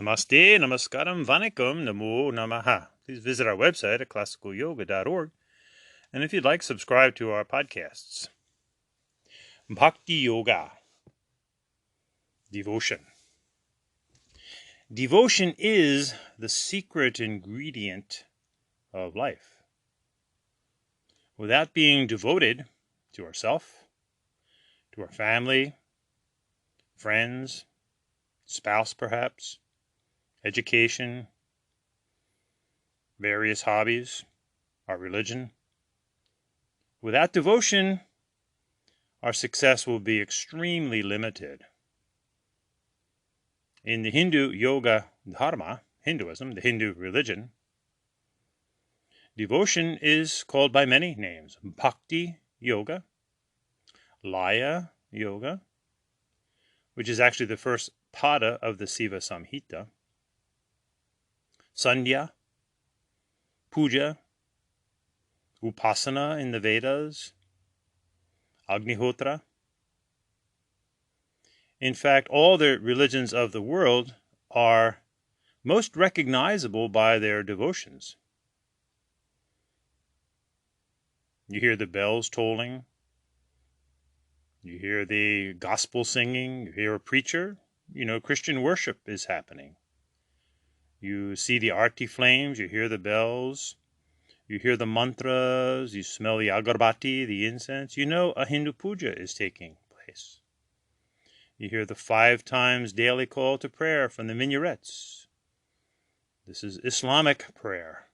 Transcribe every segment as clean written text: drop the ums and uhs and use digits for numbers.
Namaste, Namaskaram, Vanakkam, Namo Namaha. Please visit our website at classicalyoga.org. And if you'd like, subscribe to our podcasts. Bhakti Yoga. Devotion. Devotion is the secret ingredient of life. Without being devoted to ourselves, to our family, friends, spouse perhaps, education, various hobbies, our religion. Without devotion, our success will be extremely limited. In the Hindu Yoga Dharma, Hinduism, the Hindu religion, devotion is called by many names. Bhakti Yoga, Laya Yoga, which is actually the first pada of the Siva Samhita, Sandhya, Puja, Upasana in the Vedas, Agnihotra. In fact, all the religions of the world are most recognizable by their devotions. You hear the bells tolling, you hear the gospel singing, you hear a preacher, Christian worship is happening. You see the arti flames, you hear the bells, you hear the mantras, you smell the agarbati, the incense. A Hindu puja is taking place. You hear the 5 times daily call to prayer from the minarets. This is Islamic prayer.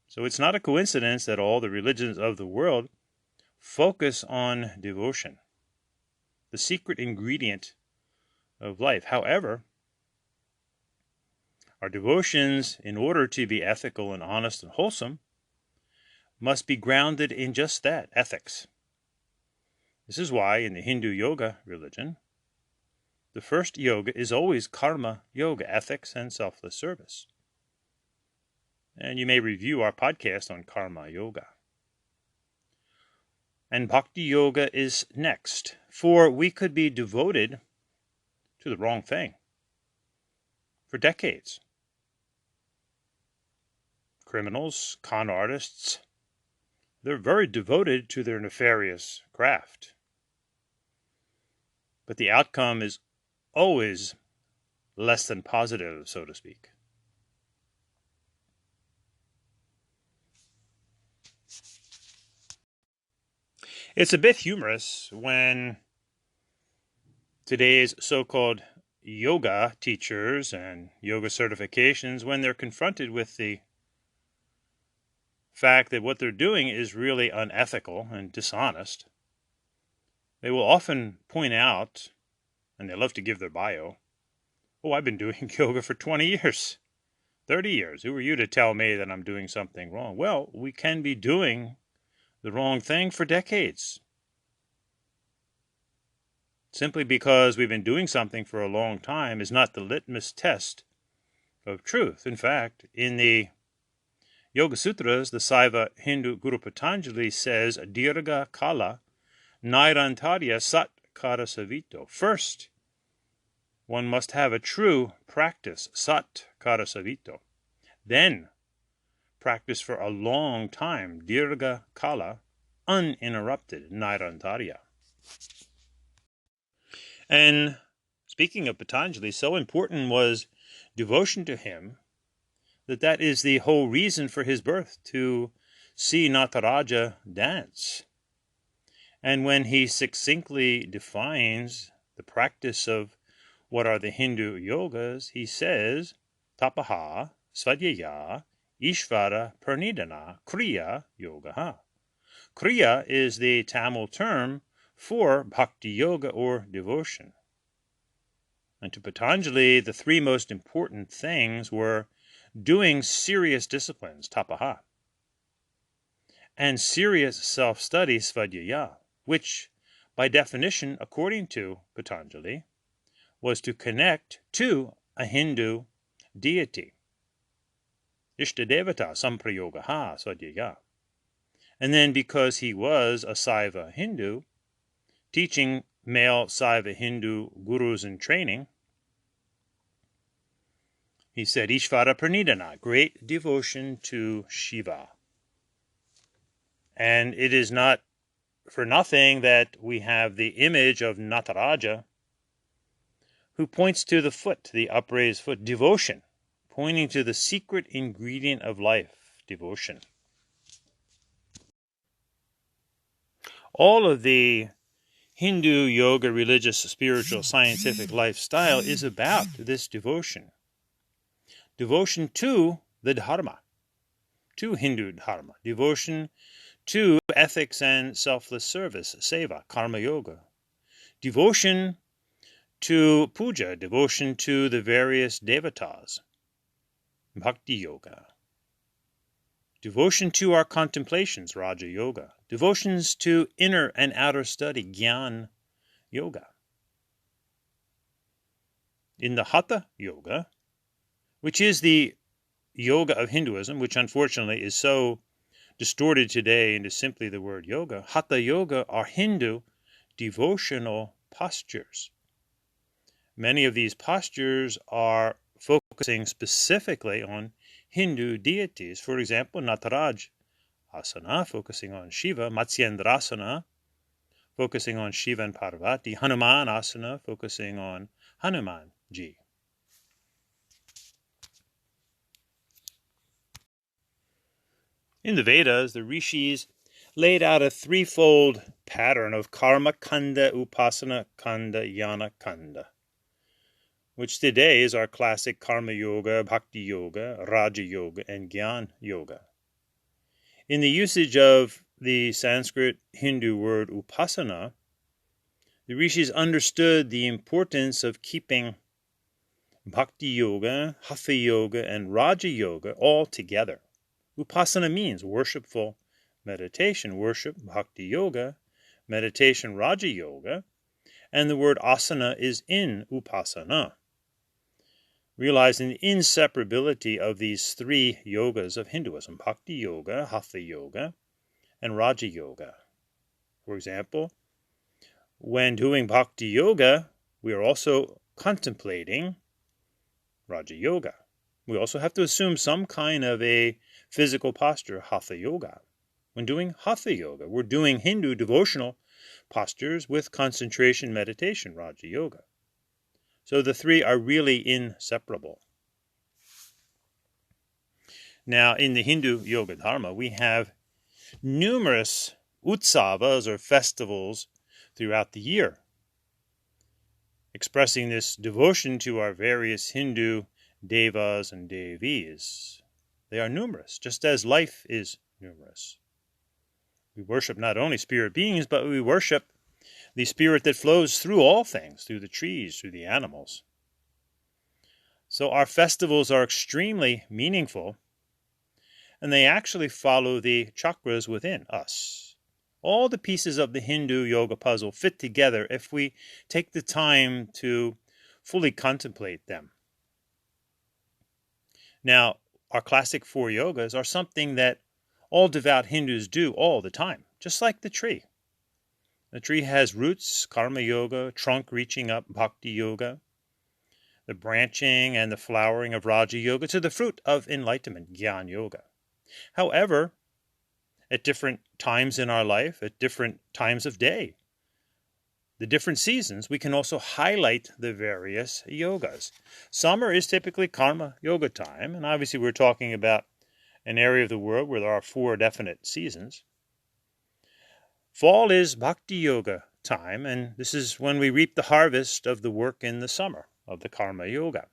So it's not a coincidence that all the religions of the world focus on devotion, the secret ingredient of life. However, our devotions, in order to be ethical and honest and wholesome, must be grounded in just that, ethics. This is why in the Hindu yoga religion, the first yoga is always karma yoga, ethics and selfless service. And you may review our podcast on karma yoga. And bhakti yoga is next, for we could be devoted to the wrong thing for decades. Criminals, con artists, they're very devoted to their nefarious craft. But the outcome is always less than positive, so to speak. It's a bit humorous when today's so-called yoga teachers and yoga certifications, when they're confronted with the fact that what they're doing is really unethical and dishonest, they will often point out, and they love to give their bio, I've been doing yoga for 20 years, 30 years. Who are you to tell me that I'm doing something wrong? Well, we can be doing the wrong thing for decades. Simply because we've been doing something for a long time is not the litmus test of truth. In fact, in the Yoga Sutras, the Saiva Hindu Guru Patanjali says, Dirgha Kala Nairantarya Sat Karasavito. First, one must have a true practice, Sat Karasavito. Then, practice for a long time, Dirgha Kala, uninterrupted, Nairantarya. And speaking of Patanjali, so important was devotion to him that is the whole reason for his birth, to see Nataraja dance. And when he succinctly defines the practice of what are the Hindu yogas, he says, Tapaha, Svadhyaya, Ishvara, Pranidhana, Kriya, Yogaha. Kriya is the Tamil term for bhakti yoga or devotion. And to Patanjali, the 3 most important things were doing serious disciplines, tapaha, and serious self-study, svadhyaya, which, by definition, according to Patanjali, was to connect to a Hindu deity. Ishtadevata samprayogaha svadhyaya. And then because he was a Saiva Hindu, teaching male Saiva Hindu gurus in training, he said, Ishvara Pranidhana, great devotion to Shiva. And it is not for nothing that we have the image of Nataraja, who points to the foot, the upraised foot, devotion, pointing to the secret ingredient of life, devotion. All of the Hindu yoga, religious, spiritual, scientific lifestyle is about this devotion. Devotion to the Dharma, to Hindu Dharma. Devotion to ethics and selfless service, seva, karma yoga. Devotion to puja, devotion to the various devatas, bhakti yoga. Devotion to our contemplations, raja yoga. Devotions to inner and outer study, jnana yoga. In the hatha yoga, which is the yoga of Hinduism, which unfortunately is so distorted today into simply the word yoga, hatha yoga are Hindu devotional postures. Many of these postures are focusing specifically on Hindu deities. For example, Nataraj asana, focusing on Shiva, Matsyendrasana, focusing on Shiva and Parvati, Hanuman asana, focusing on Hanumanji. In the Vedas, the rishis laid out a threefold pattern of karma kanda, upasana kanda, jnana kanda, which today is our classic karma yoga, bhakti yoga, raja yoga, and jnana yoga. In the usage of the Sanskrit Hindu word upasana, the rishis understood the importance of keeping bhakti yoga, hatha yoga, and raja yoga all together. Upasana means worshipful meditation, worship, bhakti yoga, meditation, raja yoga, and the word asana is in upasana. Realizing the inseparability of these three yogas of Hinduism, bhakti yoga, hatha yoga, and raja yoga. For example, when doing bhakti yoga, we are also contemplating raja yoga. We also have to assume some kind of a physical posture, hatha yoga. When doing hatha yoga, we're doing Hindu devotional postures with concentration meditation, raja yoga. So the three are really inseparable. Now, in the Hindu yoga dharma, we have numerous utsavas or festivals throughout the year, expressing this devotion to our various Hindu devas and devis. They are numerous, just as life is numerous. We worship not only spirit beings, but we worship the spirit that flows through all things, through the trees, through the animals. So our festivals are extremely meaningful, and they actually follow the chakras within us. All the pieces of the Hindu yoga puzzle fit together if we take the time to fully contemplate them. Now, our classic four yogas are something that all devout Hindus do all the time, just like the tree. The tree has roots, karma yoga, trunk reaching up, bhakti yoga, the branching and the flowering of raja yoga to the fruit of enlightenment, jnana yoga. However, at different times in our life, at different times of day, the different seasons, we can also highlight the various yogas. Summer is typically karma yoga time, and obviously we're talking about an area of the world where there are four definite seasons. Fall is bhakti yoga time, and this is when we reap the harvest of the work in the summer of the karma yoga.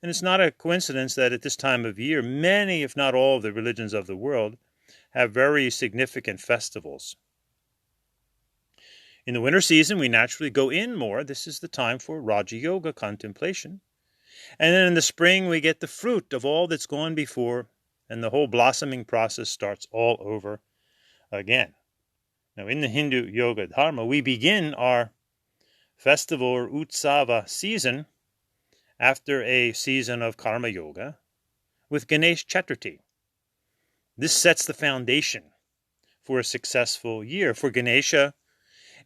And it's not a coincidence that at this time of year, many, if not all, of the religions of the world have very significant festivals. In the winter season, we naturally go in more. This is the time for raja yoga contemplation. And then in the spring, we get the fruit of all that's gone before, and the whole blossoming process starts all over again. Now, in the Hindu yoga dharma, we begin our festival or utsava season after a season of karma yoga with Ganesh Chaturthi. This sets the foundation for a successful year. For Ganesha,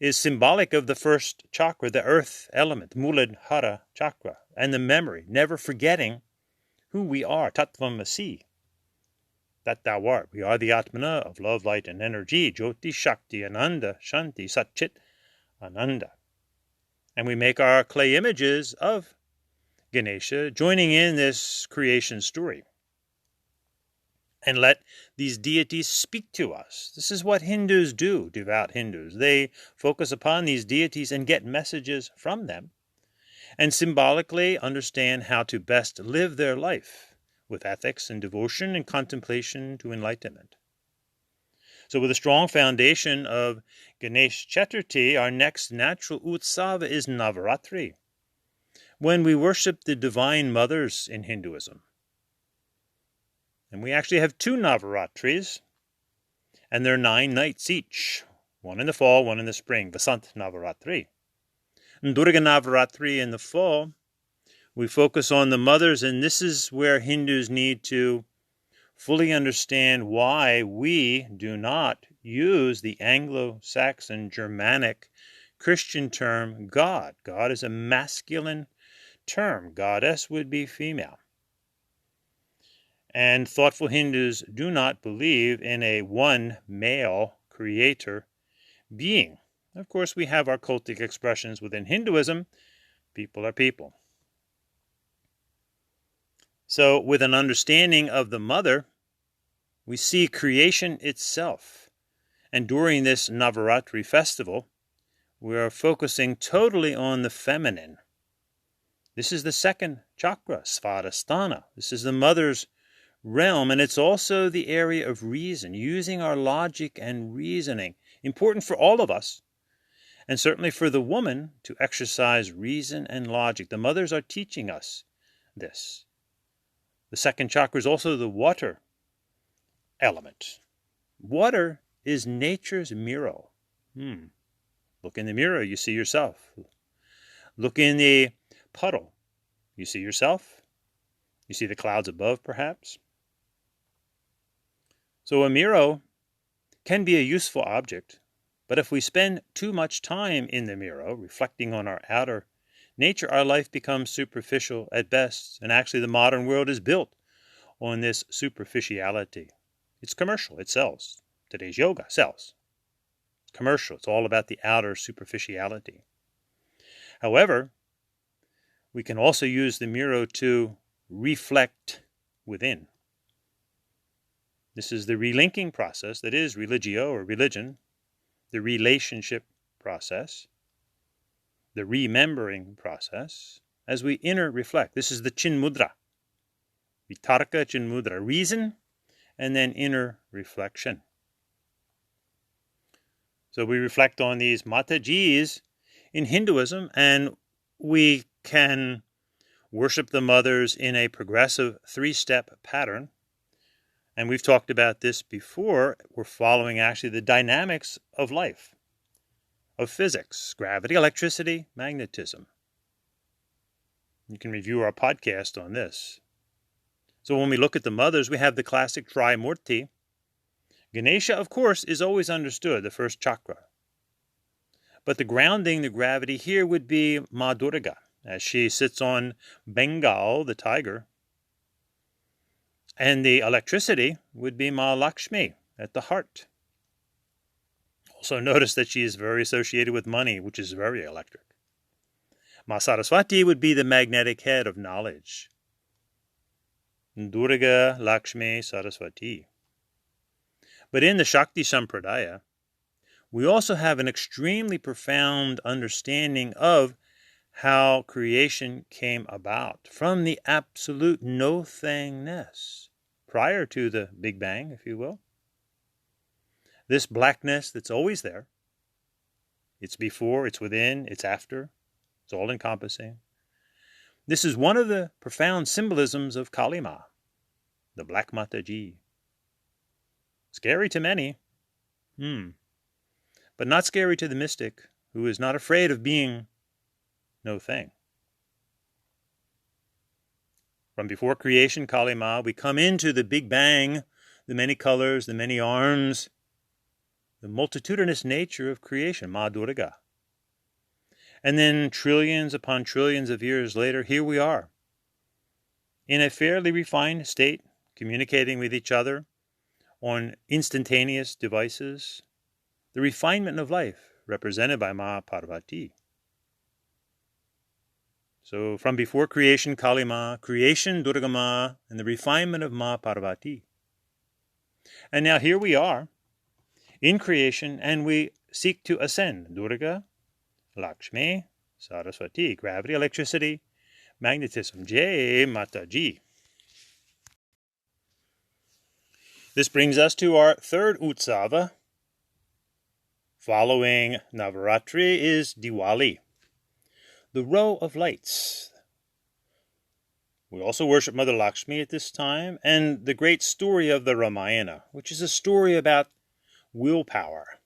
is symbolic of the first chakra, the earth element, Muladhara chakra, and the memory, never forgetting who we are, Tattvamasi, that thou art. We are the Atmana of love, light, and energy, Jyoti, Shakti, Ananda, Shanti, Satchit, Ananda. And we make our clay images of Ganesha, joining in this creation story. And let these deities speak to us. This is what Hindus do, devout Hindus. They focus upon these deities and get messages from them, and symbolically understand how to best live their life with ethics and devotion and contemplation to enlightenment. So with a strong foundation of Ganesh Chaturthi, our next natural utsava is Navaratri, when we worship the divine mothers in Hinduism. And we actually have 2 Navaratris, and they're 9 nights each, one in the fall, one in the spring, Vasant Navaratri. And Durga Navaratri in the fall, we focus on the mothers, and this is where Hindus need to fully understand why we do not use the Anglo-Saxon Germanic Christian term God. God is a masculine term. Goddess would be female. And thoughtful Hindus do not believe in a one male creator being. Of course, we have our cultic expressions within Hinduism. People are people. So with an understanding of the mother, we see creation itself. And during this Navaratri festival, we are focusing totally on the feminine. This is the second chakra, Svadhisthana. This is the mother's realm, and it's also the area of reason, using our logic and reasoning. Important for all of us, and certainly for the woman, to exercise reason and logic. The mothers are teaching us this. The second chakra is also the water element. Water is nature's mirror. Look in the mirror, you see yourself. Look in the puddle, you see yourself. You see the clouds above, perhaps. So a mirror can be a useful object, but if we spend too much time in the mirror, reflecting on our outer nature, our life becomes superficial at best. And actually the modern world is built on this superficiality. It's commercial, it sells. Today's yoga sells. It's commercial, it's all about the outer superficiality. However, we can also use the mirror to reflect within. This is the relinking process that is religio or religion, the relationship process, the remembering process, as we inner reflect. This is the Chin Mudra, Vitarka Chin Mudra, reason and then inner reflection. So we reflect on these Matajis in Hinduism, and we can worship the mothers in a progressive 3-step pattern. And we've talked about this before. We're following actually the dynamics of life, of physics, gravity, electricity, magnetism. You can review our podcast on this. So when we look at the mothers, we have the classic Trimurti. Ganesha, of course, is always understood, the first chakra. But the grounding, the gravity here would be Ma Durga, as she sits on Bengal, the tiger. And the electricity would be Ma Lakshmi at the heart. Also notice that she is very associated with money, which is very electric. Ma Saraswati would be the magnetic head of knowledge. Durga, Lakshmi, Saraswati. But in the Shakti Sampradaya, we also have an extremely profound understanding of how creation came about from the absolute no-thingness prior to the Big Bang, if you will. This blackness that's always there. It's before, it's within, it's after. It's all-encompassing. This is one of the profound symbolisms of Kali Ma, the Black Mataji. Scary to many, but not scary to the mystic who is not afraid of being no thing. From before creation, Kali Ma, we come into the Big Bang, the many colors, the many arms, the multitudinous nature of creation, Ma Durga. And then trillions upon trillions of years later, here we are, in a fairly refined state, communicating with each other on instantaneous devices, the refinement of life represented by Ma Parvati. So from before creation, Kali Ma, creation, Durga Ma, and the refinement of Ma Parvati. And now here we are in creation, and we seek to ascend Durga, Lakshmi, Saraswati, gravity, electricity, magnetism. Jai Mataji. This brings us to our third Utsava. Following Navaratri is Diwali, the row of lights. We also worship Mother Lakshmi at this time, and the great story of the Ramayana, which is a story about willpower,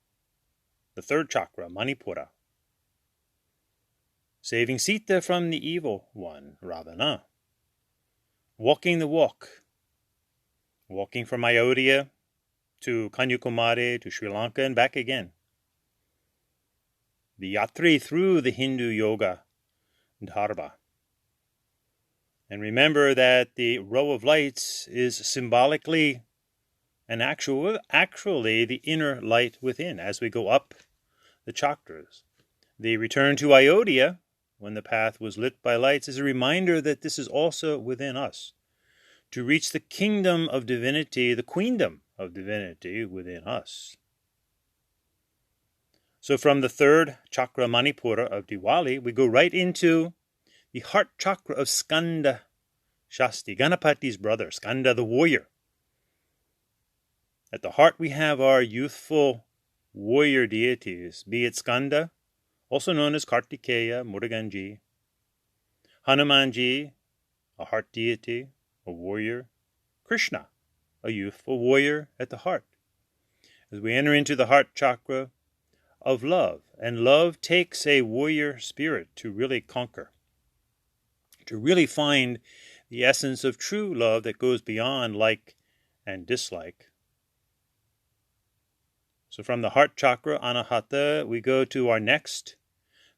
the third chakra, Manipura, saving Sita from the evil one, Ravana, walking the walk, walking from Ayodhya to Kanyakumari to Sri Lanka and back again. The yatri through the Hindu yoga dharma. And remember that the row of lights is symbolically and actually the inner light within as we go up the chakras. The return to Ayodhya, when the path was lit by lights, is a reminder that this is also within us. To reach the kingdom of divinity, the queendom of divinity within us. So from the third chakra Manipura of Diwali, we go right into the heart chakra of Skanda Shasti, Ganapati's brother, Skanda the warrior. At the heart we have our youthful warrior deities, be it Skanda, also known as Kartikeya, Muruganji, Hanumanji, a heart deity, a warrior, Krishna, a youthful warrior at the heart. As we enter into the heart chakra of love, and love takes a warrior spirit to really conquer, to really find the essence of true love that goes beyond like and dislike. So from the heart chakra, Anahata, we go to our next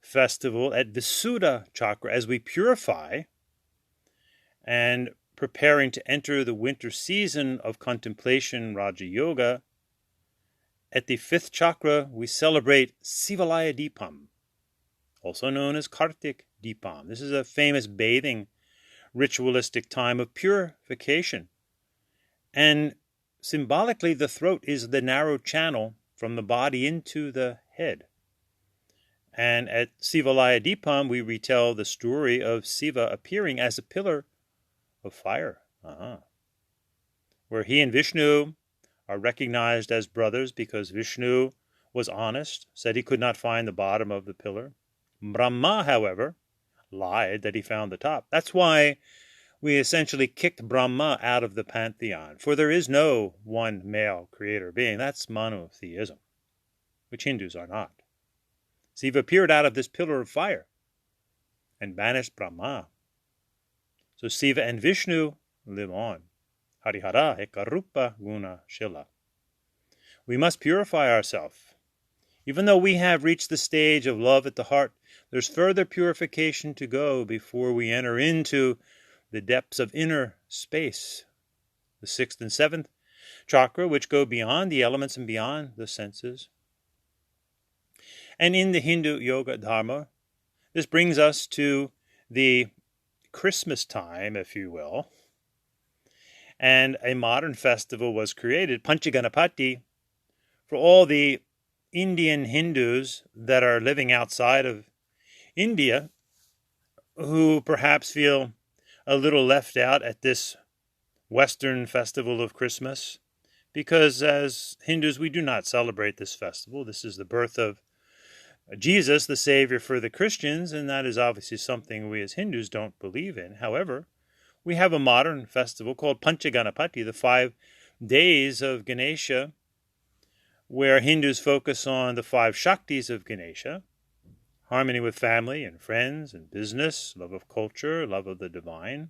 festival at Visuddha chakra as we purify and preparing to enter the winter season of contemplation, Raja Yoga. At the fifth chakra, we celebrate Sivalaya Deepam, also known as Kartik Deepam. This is a famous bathing ritualistic time of purification. And symbolically, the throat is the narrow channel from the body into the head. And at Sivalaya Deepam, we retell the story of Siva appearing as a pillar of fire, where he and Vishnu are recognized as brothers because Vishnu was honest, said he could not find the bottom of the pillar. Brahma, however, lied that he found the top. That's why we essentially kicked Brahma out of the pantheon, for there is no one male creator being. That's monotheism, which Hindus are not. Siva appeared out of this pillar of fire and banished Brahma. So Siva and Vishnu live on. Harihara ekarupa guna shila. We must purify ourselves. Even though we have reached the stage of love at the heart, there's further purification to go before we enter into the depths of inner space, the sixth and seventh chakra, which go beyond the elements and beyond the senses. And in the Hindu yoga dharma, this brings us to the Christmas time, if you will. And a modern festival was created, Panchaganapati, for all the Indian Hindus that are living outside of India, who perhaps feel a little left out at this Western festival of Christmas, because as Hindus we do not celebrate this festival. This is the birth of Jesus, the Savior for the Christians, and that is obviously something we as Hindus don't believe in. However, we have a modern festival called Panchaganapati, the 5 days of Ganesha, where Hindus focus on the 5 Shaktis of Ganesha: harmony with family and friends and business, love of culture, love of the divine,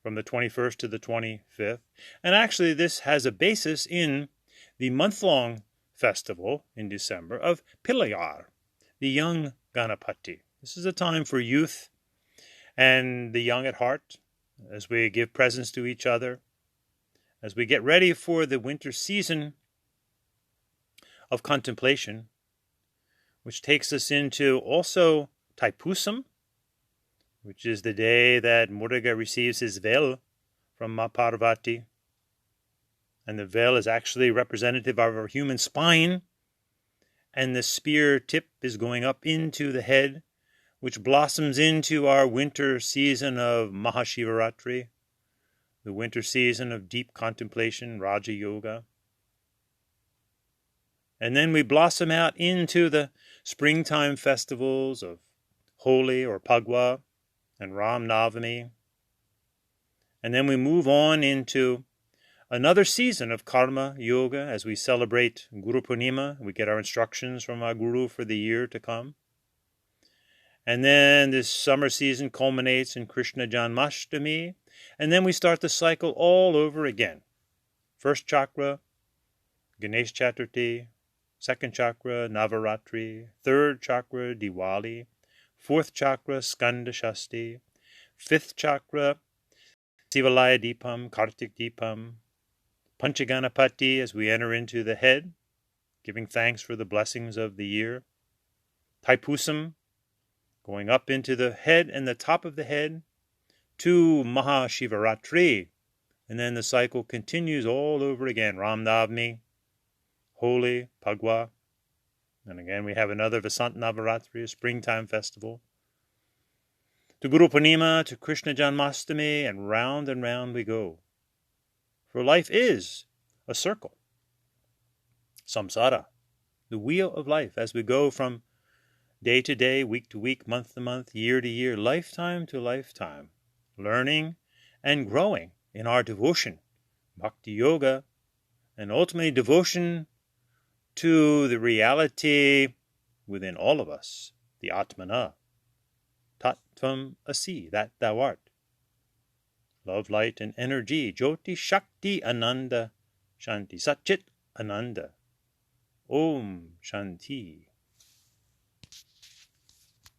from the 21st to the 25th. And actually this has a basis in the month-long festival in December of Pilayar, the young Ganapati. This is a time for youth and the young at heart, as we give presents to each other, as we get ready for the winter season of contemplation, which takes us into also Taipusam, which is the day that Muruga receives his veil from Ma Parvati. And the veil is actually representative of our human spine, and the spear tip is going up into the head, which blossoms into our winter season of Mahashivaratri, the winter season of deep contemplation, Raja Yoga. And then we blossom out into the springtime festivals of Holi or Pagwa and Ram Navami. And then we move on into another season of Karma Yoga as we celebrate Guru Purnima. We get our instructions from our Guru for the year to come. And then this summer season culminates in Krishna Janmashtami. And then we start the cycle all over again. First chakra, Ganesh Chaturthi. Second chakra, Navaratri. Third chakra, Diwali. Fourth chakra, Skanda Shasti. Fifth chakra, Sivalaya Deepam, Kartik Deepam. Panchaganapati as we enter into the head, giving thanks for the blessings of the year. Taipusam, going up into the head and the top of the head to Mahashivaratri. And then the cycle continues all over again. Ram Navami, Holi, Pagwa. And again we have another Vasant Navaratri, a springtime festival. To Guru Purnima, to Krishna Janmashtami, and round we go. For life is a circle. Samsara, the wheel of life, as we go from day to day, week to week, month to month, year to year, lifetime to lifetime, learning and growing in our devotion, Bhakti Yoga, and ultimately devotion to the reality within all of us, the Atmana, Tattvam Asi, that thou art. Love, light, and energy, Jyoti, Shakti, Ananda, Shanti, Satchit, Ananda. Om Shanti.